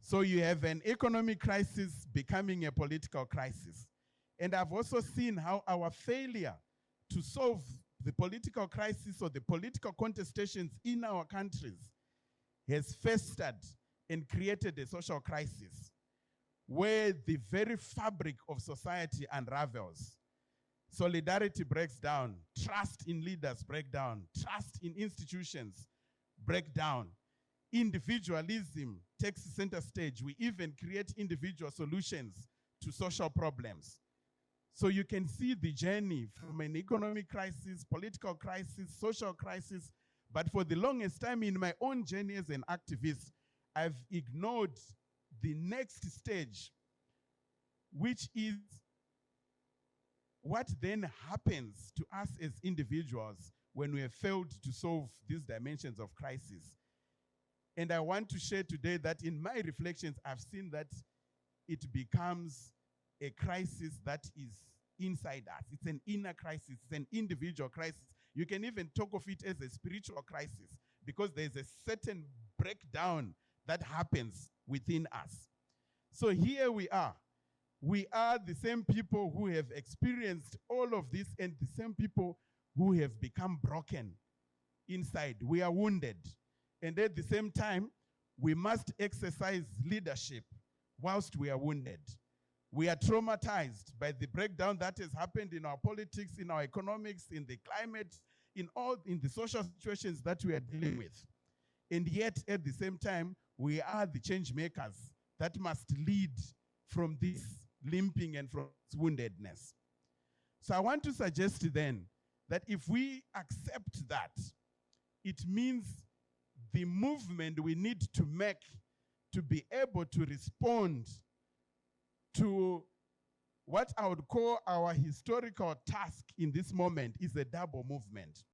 So you have an economic crisis becoming a political crisis. And I've also seen how our failure to solve the political crisis or the political contestations in our countries has festered and created a social crisis where the very fabric of society unravels. Solidarity breaks down, trust in leaders breaks down, trust in institutions breaks down. Individualism takes center stage. We even create individual solutions to social problems. So you can see the journey from an economic crisis, political crisis, social crisis. But for the longest time in my own journey as an activist, I've ignored the next stage, which is what then happens to us as individuals when we have failed to solve these dimensions of crisis. And I want to share today that in my reflections, I've seen that it becomes a crisis that is inside us. It's an inner crisis, it's an individual crisis. You can even talk of it as a spiritual crisis because there's a certain breakdown that happens within us. So here we are. We are the same people who have experienced all of this and the same people who have become broken inside. We are wounded. And at the same time, we must exercise leadership whilst we are wounded. We are traumatized by the breakdown that has happened in our politics, in our economics, in the climate, in the social situations that we are dealing with. And yet, at the same time, we are the change makers that must lead from this limping and from this woundedness. So I want to suggest then that if we accept that, it means the movement we need to make to be able to respond to what I would call our historical task in this moment is a double movement.